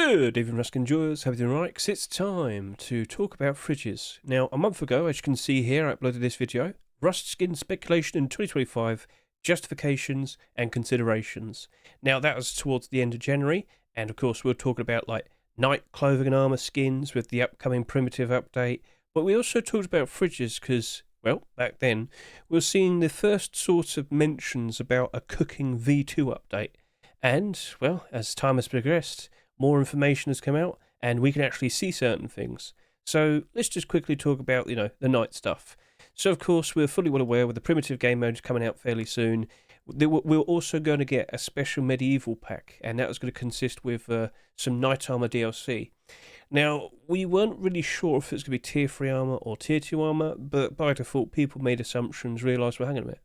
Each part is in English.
Good evening, Rusk enjoyers. Hope you're doing right, 'cause it's time to talk about fridges. Now, a month ago, as you can see here, I uploaded this video, Rust Skin Speculation in 2025, Justifications and Considerations. Now, that was towards the end of January, and of course, we were talking about like night clothing and armor skins with the upcoming primitive update, but we also talked about fridges because, well, back then, we were seeing the first sorts of mentions about a cooking V2 update. And, well, as time has progressed, more information has come out and we can actually see certain things. So let's just quickly talk about, the night stuff. So, of course, we're fully well aware with the primitive game mode coming out fairly soon. We're also going to get a special medieval pack, and that was going to consist with some night armor DLC. Now, we weren't really sure if it was going to be tier 3 armor or tier 2 armor, but by default, people made assumptions, realised, well, hang on a minute,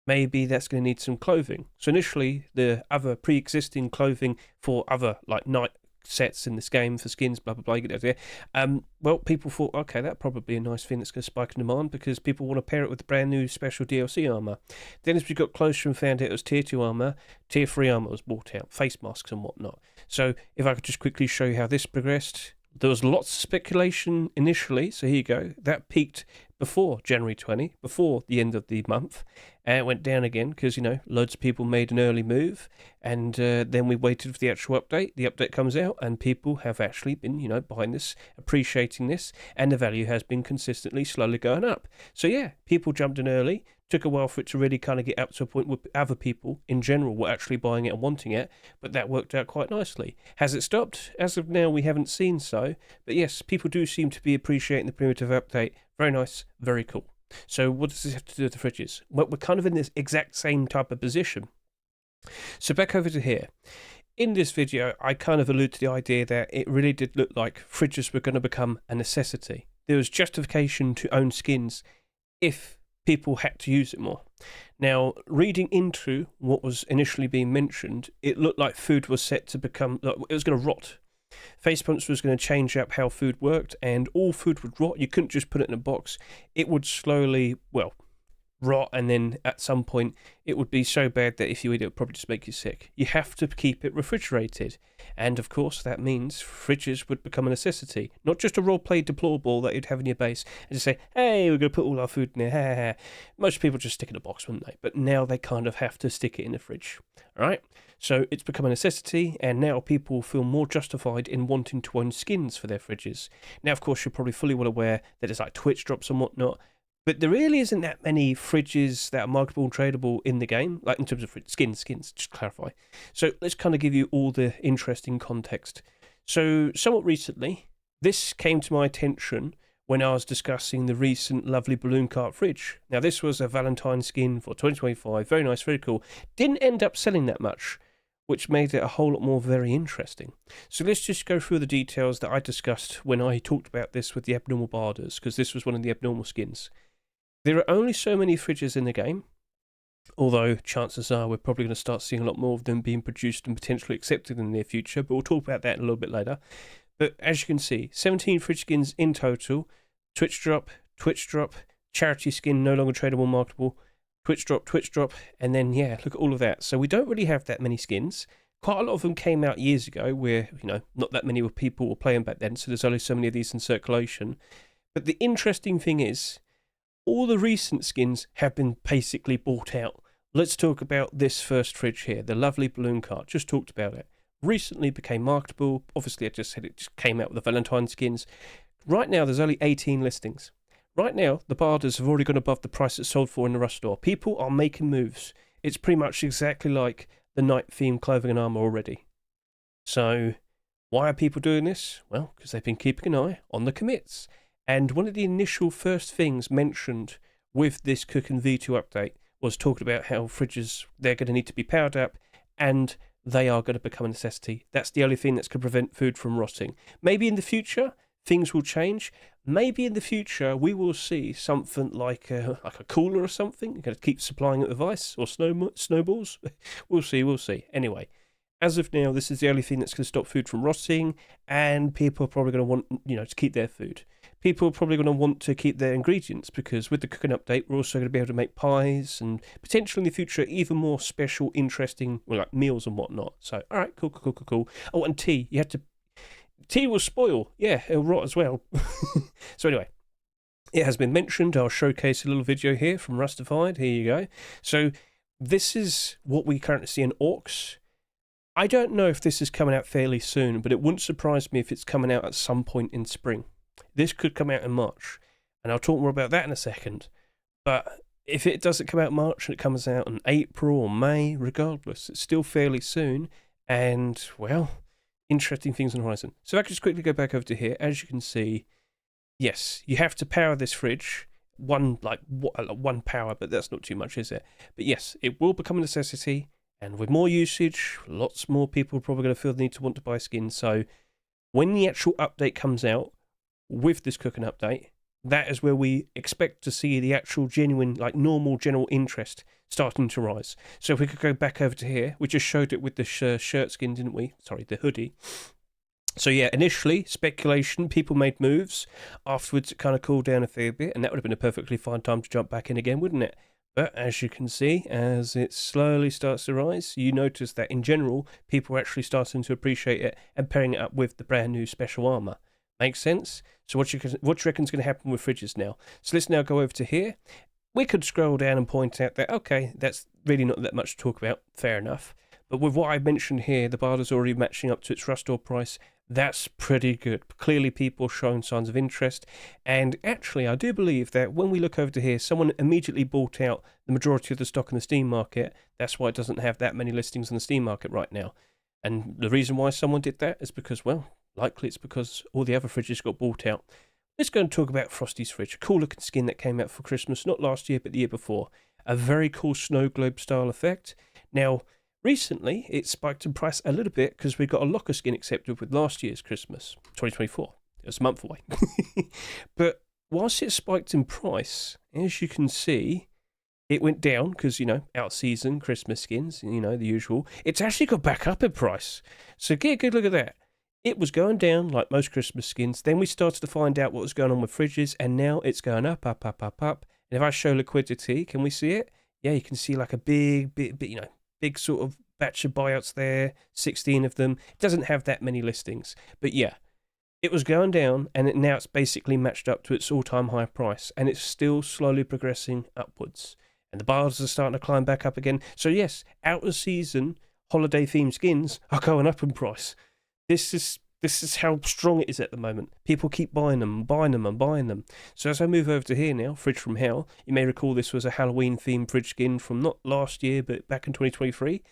maybe that's going to need some clothing. So initially, the other pre-existing clothing for other like night sets in this game for skins, blah blah blah, you get the idea. Well, people thought, okay, that's probably a nice thing that's going to spike in demand because people want to pair it with the brand new special DLC armor. Then as we got closer and found out it was tier 2 armor, tier 3 armor was brought out, face masks and whatnot. So if I could just quickly show you how this progressed. There was lots of speculation initially, so here you go. That peaked before January 20, before the end of the month, and it went down again because, loads of people made an early move, and then we waited for the actual update. The update comes out, and people have actually been, buying this, appreciating this, and the value has been consistently slowly going up. So yeah, people jumped in early. Took a while for it to really kind of get up to a point where other people in general were actually buying it and wanting it, but that worked out quite nicely. Has it stopped? As of now, we haven't seen so, but yes, people do seem to be appreciating the primitive update. Very nice, very cool. So what does this have to do with the fridges? Well, we're kind of in this exact same type of position. So back over to here. In this video, I kind of allude to the idea that it really did look like fridges were going to become a necessity. There was justification to own skins if people had to use it more. Now, reading into what was initially being mentioned, it looked like food was set to become, it was going to rot. Facepumps was going to change up how food worked, and all food would rot. You couldn't just put it in a box. It would slowly, rot, and then at some point it would be so bad that if you eat it, it would probably just make you sick. You have to keep it refrigerated, and of course that means fridges would become a necessity, not just a role-play deplorable that you'd have in your base and just say, hey, we're going to put all our food in there. Most people just stick it in a box, wouldn't they? But now they kind of have to stick it in the fridge. All right, so it's become a necessity, and now people feel more justified in wanting to own skins for their fridges. Now, of course, you're probably fully well aware that there's like Twitch drops and whatnot. But there really isn't that many fridges that are marketable and tradable in the game, like in terms of skins, just to clarify. So let's kind of give you all the interesting context. So somewhat recently, this came to my attention when I was discussing the recent lovely balloon cart fridge. Now this was a Valentine skin for 2025, very nice, very cool. Didn't end up selling that much, which made it a whole lot more very interesting. So let's just go through the details that I discussed when I talked about this with the abnormal barders, because this was one of the abnormal skins. There are only so many fridges in the game, although chances are we're probably going to start seeing a lot more of them being produced and potentially accepted in the near future, but we'll talk about that a little bit later. But as you can see, 17 fridge skins in total, Twitch drop, charity skin, no longer tradable, marketable, Twitch drop, and then, yeah, look at all of that. So we don't really have that many skins. Quite a lot of them came out years ago where, not that many people were playing back then, so there's only so many of these in circulation. But the interesting thing is, all the recent skins have been basically bought out. Let's talk about this first fridge here, the lovely balloon cart. Just talked about it. Recently became marketable. Obviously, I just said it just came out with the Valentine skins. Right now, there's only 18 listings. Right now, the barders have already gone above the price it's sold for in the Rust store. People are making moves. It's pretty much exactly like the night-themed clothing and armor already. So, why are people doing this? Well, because they've been keeping an eye on the commits. And one of the initial first things mentioned with this Cooking V2 update was talking about how fridges, they're going to need to be powered up and they are going to become a necessity. That's the only thing that's going to prevent food from rotting. Maybe in the future, things will change. Maybe in the future, we will see something like a cooler or something. You're going to keep supplying it with ice or snowballs. We'll see. Anyway, as of now, this is the only thing that's going to stop food from rotting, and people are probably going to want, to keep their food. People are probably going to want to keep their ingredients because with the cooking update, we're also going to be able to make pies and potentially in the future even more special, interesting, like meals and whatnot. So, all right, cool. Oh, and tea. You had to Tea will spoil. Yeah, it'll rot as well. So anyway, it has been mentioned. I'll showcase a little video here from Rustified. Here you go. So this is what we currently see in Orcs. I don't know if this is coming out fairly soon, but it wouldn't surprise me if it's coming out at some point in spring. This could come out in March, and I'll talk more about that in a second. But if it doesn't come out in March and it comes out in April or May, regardless, it's still fairly soon, and, well, interesting things on the horizon. So I can just quickly go back over to here. As you can see, yes, you have to power this fridge. One power, but that's not too much, is it? But yes, it will become a necessity. And with more usage, lots more people are probably going to feel the need to want to buy skins. So when the actual update comes out with this cooking update, that is where we expect to see the actual genuine, like normal general interest starting to rise. So if we could go back over to here, we just showed it with the shirt skin, didn't we? Sorry, the hoodie. So yeah, initially, speculation, people made moves. Afterwards, it kind of cooled down a fair bit, and that would have been a perfectly fine time to jump back in again, wouldn't it? But as you can see, as it slowly starts to rise, you notice that in general, people are actually starting to appreciate it and pairing it up with the brand new special armour. Makes sense? So what do you reckon is going to happen with fridges now? So let's now go over to here. We could scroll down and point out that, okay, that's really not that much to talk about. Fair enough. But with what I mentioned here, the barter's already matching up to its restore price. That's pretty good. Clearly people showing signs of interest. And actually, I do believe that when we look over to here, someone immediately bought out the majority of the stock in the Steam market. That's why it doesn't have that many listings in the Steam market right now. And the reason why someone did that is because, well, likely it's because all the other fridges got bought out. Let's go and talk about Frosty's fridge. A cool looking skin that came out for Christmas, not last year, but the year before. A very cool snow globe style effect. Now, recently, it spiked in price a little bit because we got a locker skin accepted with last year's Christmas, 2024. It was a month away. But whilst it spiked in price, as you can see, it went down because, you know, out season, Christmas skins, you know, the usual. It's actually got back up in price. So get a good look at that. It was going down like most Christmas skins. Then we started to find out what was going on with fridges, and now it's going up, up, up, up, up. And if I show liquidity, can we see it? Yeah, you can see like a big, you know, big sort of batch of buyouts there, 16 of them. It doesn't have that many listings. But yeah, it was going down, and now it's basically matched up to its all-time high price, and it's still slowly progressing upwards. And the bars are starting to climb back up again. So yes, out of season, holiday-themed skins are going up in price. This is how strong it is at the moment. People keep buying them and buying them and buying them. So as I move over to here now, Fridge from Hell, you may recall this was a Halloween-themed fridge skin from not last year, but back in 2023.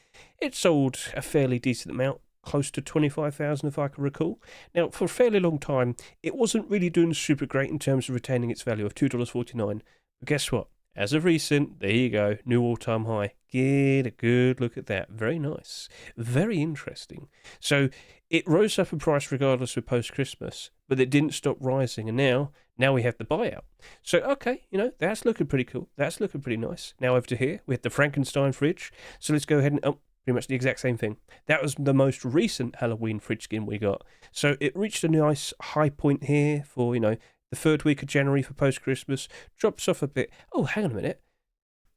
It sold a fairly decent amount, close to 25,000 if I can recall. Now, for a fairly long time, it wasn't really doing super great in terms of retaining its value of $2.49. But guess what? As of recent, there you go, new all-time high. Get a good look at that. Very nice. Very interesting. So it rose up in price regardless of post-Christmas, but it didn't stop rising, and now we have the buyout. So, okay, you know, that's looking pretty cool. That's looking pretty nice. Now over to here, we have the Frankenstein Fridge. So let's go ahead and, pretty much the exact same thing. That was the most recent Halloween fridge skin we got. So it reached a nice high point here for, you know, the third week of January for post-Christmas, drops off a bit. Oh, hang on a minute.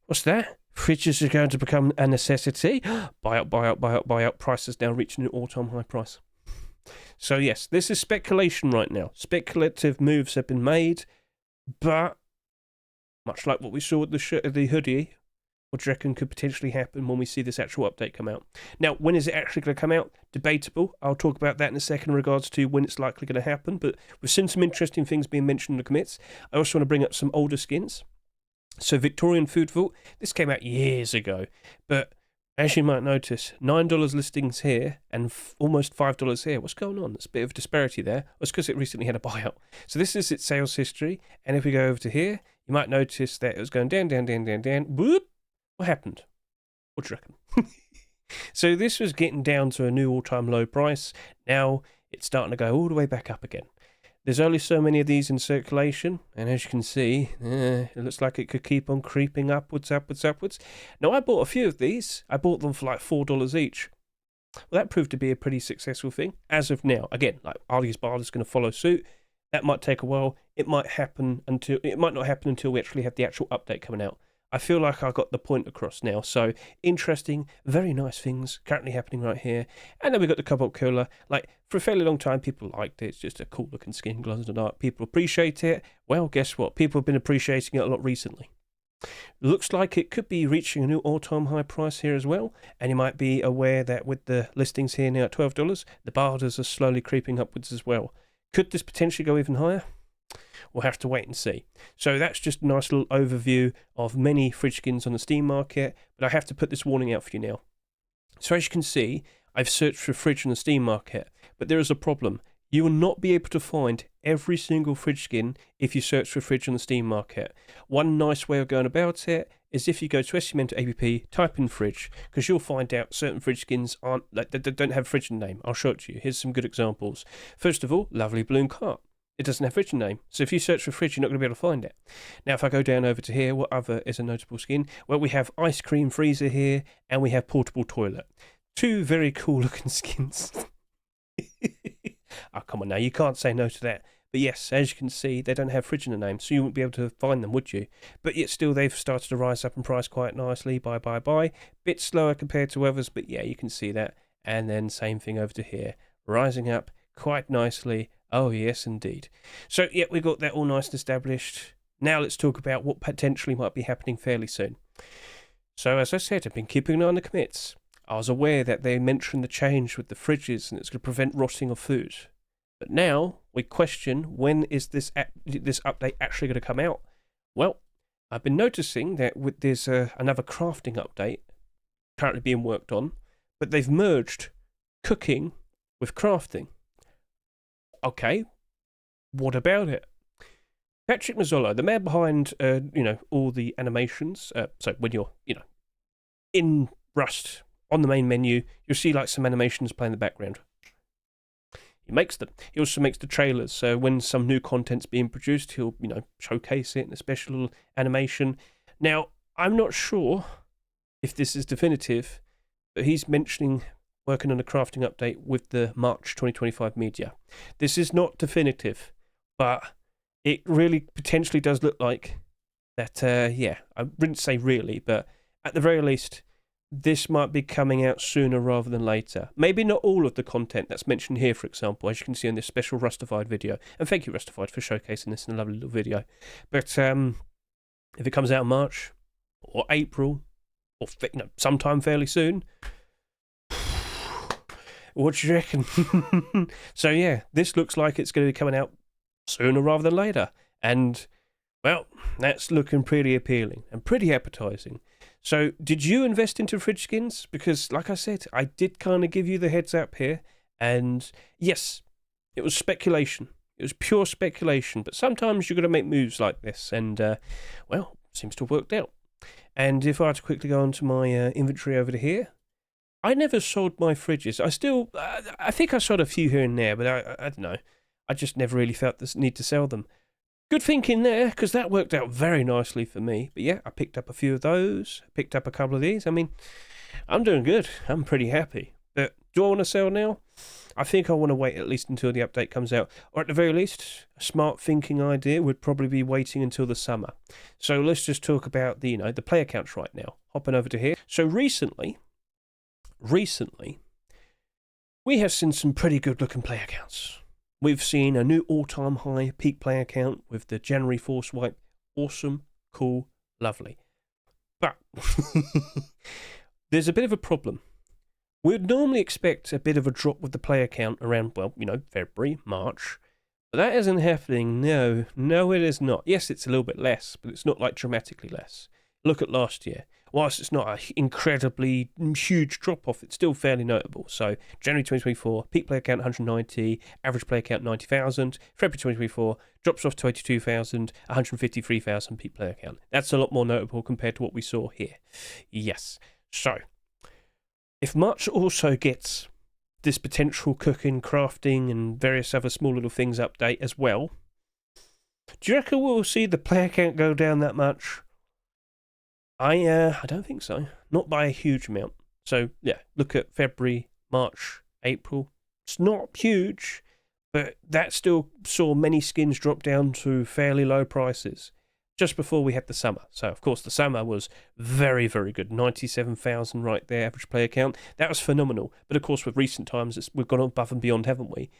What's that? Fridges are going to become a necessity. Buyout, buyout, buyout, buyout. Prices now reaching an all-time high price. So yes, this is speculation right now. Speculative moves have been made, but much like what we saw with the hoodie, what do you reckon could potentially happen when we see this actual update come out? Now, when is it actually going to come out? Debatable. I'll talk about that in a second in regards to when it's likely going to happen, but we've seen some interesting things being mentioned in the commits. I also want to bring up some older skins. So Victorian Food Vault, this came out years ago, but as you might notice, $9 listings here and almost $5 here. What's going on? There's a bit of disparity there. Well, it's because it recently had a buyout. So this is its sales history, and if we go over to here, you might notice that it was going down, down, down, down, down. Boop! What happened? What do you reckon? So this was getting down to a new all-time low price. Now it's starting to go all the way back up again. There's only so many of these in circulation, and as you can see, it looks like it could keep on creeping upwards, upwards, upwards. Now, I bought a few of these. I bought them for like $4 each. Well, that proved to be a pretty successful thing. As of now, again, like Ali's Bar is going to follow suit. That might take a while. It might not happen until we actually have the actual update coming out. I feel like I got the point across now. So interesting, very nice things currently happening right here. And then we got the Cobalt Cooler. Like, for a fairly long time, people liked it. It's just a cool looking skin, glows in the dark. People appreciate it. Well, guess what? People have been appreciating it a lot recently. Looks like it could be reaching a new all-time high price here as well. And you might be aware that with the listings here now at $12, the bars are slowly creeping upwards as well. Could this potentially go even higher? We'll have to wait and see. So that's just a nice little overview of many fridge skins on the Steam market, but I have to put this warning out for you now. So as you can see, I've searched for fridge on the Steam market, but there is a problem. You will not be able to find every single fridge skin if you search for fridge on the Steam market. One nice way of going about it is if you go to SCMento.app, type in fridge, because you'll find out certain fridge skins aren't, like, they don't have fridge in the name. I'll show it to you. Here's some good examples. First of all, lovely balloon cart. It doesn't have fridge in the name. So if you search for fridge, you're not going to be able to find it. Now, if I go down over to here, what other is a notable skin? Well, we have ice cream freezer here, and we have portable toilet. Two very cool looking skins. Oh, come on now, you can't say no to that. But yes, as you can see, they don't have fridge in the name, so you wouldn't be able to find them, would you? But yet still, they've started to rise up in price quite nicely. Buy. Bit slower compared to others, but yeah, you can see that. And then same thing over to here, rising up quite nicely. Oh, yes, indeed. So, yeah, we've got that all nice and established. Now let's talk about what potentially might be happening fairly soon. So, as I said, I've been keeping an eye on the commits. I was aware that they mentioned the change with the fridges and it's going to prevent rotting of food. But now we question, when is this update actually going to come out? Well, I've been noticing that there's another crafting update currently being worked on, but they've merged cooking with crafting. Okay, what about it? Patrick Mazzolo, the man behind, all the animations. So when you're, in Rust on the main menu, you'll see like some animations play in the background. He makes them. He also makes the trailers. So when some new content's being produced, he'll, showcase it in a special little animation. Now, I'm not sure if this is definitive, but he's mentioning working on a crafting update with the March 2025 media. This is not definitive, but it really potentially does look like that, I wouldn't say really, but at the very least, this might be coming out sooner rather than later. Maybe not all of the content that's mentioned here, for example, as you can see in this special Rustified video. And thank you, Rustified, for showcasing this in a lovely little video. But if it comes out in March or April or sometime fairly soon, what do you reckon? So yeah, this looks like it's going to be coming out sooner rather than later. And, well, that's looking pretty appealing and pretty appetizing. So, did you invest into fridge skins? Because, like I said, I did kind of give you the heads up here. And, yes, it was speculation. It was pure speculation. But sometimes you've got to make moves like this. And, seems to have worked out. And if I had to quickly go onto my inventory over to here, I never sold my fridges. I think I sold a few here and there, but I don't know. I just never really felt this need to sell them. Good thinking there, because that worked out very nicely for me. But yeah, I picked up a few of those, picked up a couple of these. I mean, I'm doing good. I'm pretty happy. But do I want to sell now? I think I want to wait at least until the update comes out. Or at the very least, a smart thinking idea would probably be waiting until the summer. So let's just talk about the player counts right now. Hopping over to here. So recently, we have seen some pretty good looking player counts. We've seen a new all-time high peak player count with the January Force wipe. Awesome, cool, lovely. But there's a bit of a problem. We'd normally expect a bit of a drop with the player count around, February, March. But that isn't happening. No, it is not. Yes, it's a little bit less, but it's not like dramatically less. Look at last year. Whilst it's not an incredibly huge drop-off, it's still fairly notable. So, January 2024, peak player count 190, average player count 90,000. February 2024, drops off to 82,000, 153,000 peak player count. That's a lot more notable compared to what we saw here. Yes. So, if March also gets this potential cooking, crafting, and various other small little things update as well, do you reckon we'll see the player count go down that much? I don't think so. Not by a huge amount. So, yeah, look at February, March, April. It's not huge, but that still saw many skins drop down to fairly low prices. just before we had the summer. So, of course, the summer was very, very good. 97,000 right there, average player count. That was phenomenal. But, of course, with recent times, we've gone above and beyond, haven't we?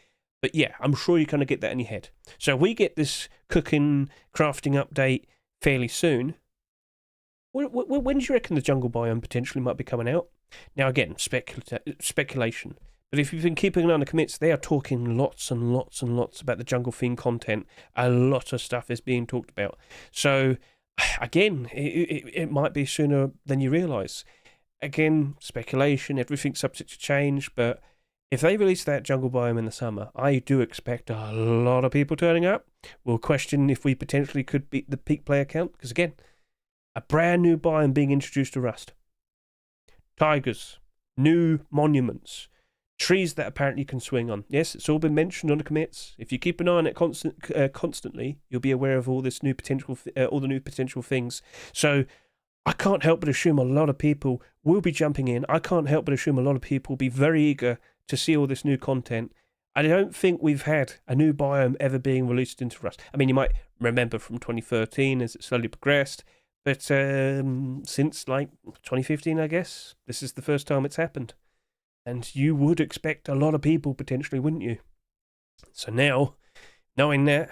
But, yeah, I'm sure you kind of get that in your head. So, we get this cooking, crafting update fairly soon. When do you reckon the jungle biome potentially might be coming out? Now, again, speculation. But if you've been keeping an eye on the commits, they are talking lots and lots and lots about the jungle theme content. A lot of stuff is being talked about. So, again, it might be sooner than you realise. Again, speculation, everything's subject to change. But if they release that jungle biome in the summer, I do expect a lot of people turning up. We'll question if we potentially could beat the peak player count. Because, again, a brand new biome being introduced to Rust. Tigers, new monuments, trees that apparently you can swing on. Yes, it's all been mentioned on the commits. If you keep an eye on it constantly, you'll be aware of all this new potential, all the new potential things. So I can't help but assume a lot of people will be jumping in. I can't help but assume a lot of people will be very eager to see all this new content. I don't think we've had a new biome ever being released into Rust. I mean, you might remember from 2013 as it slowly progressed. But since, 2015, I guess, this is the first time it's happened. And you would expect a lot of people, potentially, wouldn't you? So now, knowing that,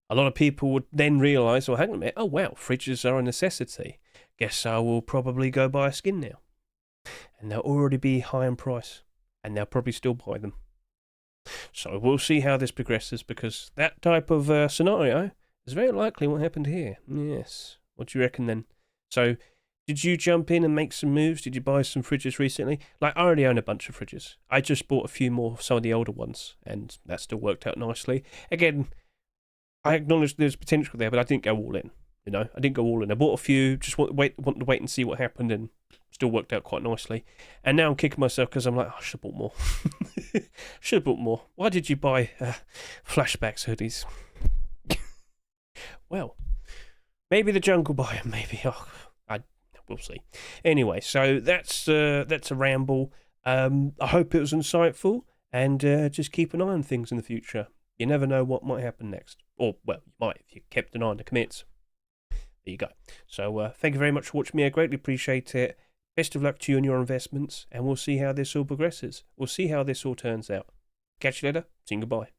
a lot of people would then realise, well, hang on a minute, oh, wow, fridges are a necessity. Guess I will probably go buy a skin now. And they'll already be high in price. And they'll probably still buy them. So we'll see how this progresses, because that type of scenario is very likely what happened here. Yes. What do you reckon then? So, did you jump in and make some moves? Did you buy some fridges recently? I already own a bunch of fridges. I just bought a few more of some of the older ones, and that still worked out nicely. Again, I acknowledge there's potential there, but I didn't go all in. I didn't go all in. I bought a few, just wanted to wait and see what happened, and still worked out quite nicely. And now I'm kicking myself because I'm like, I should have bought more. Should have bought more. Why did you buy flashbacks hoodies? Well, maybe the jungle biome, maybe. We'll see. Anyway, so that's a ramble. I hope it was insightful, and just keep an eye on things in the future. You never know what might happen next. Or, well, you might if you kept an eye on the commits. There you go. So thank you very much for watching me. I greatly appreciate it. Best of luck to you and your investments, and we'll see how this all progresses. We'll see how this all turns out. Catch you later. See you, goodbye.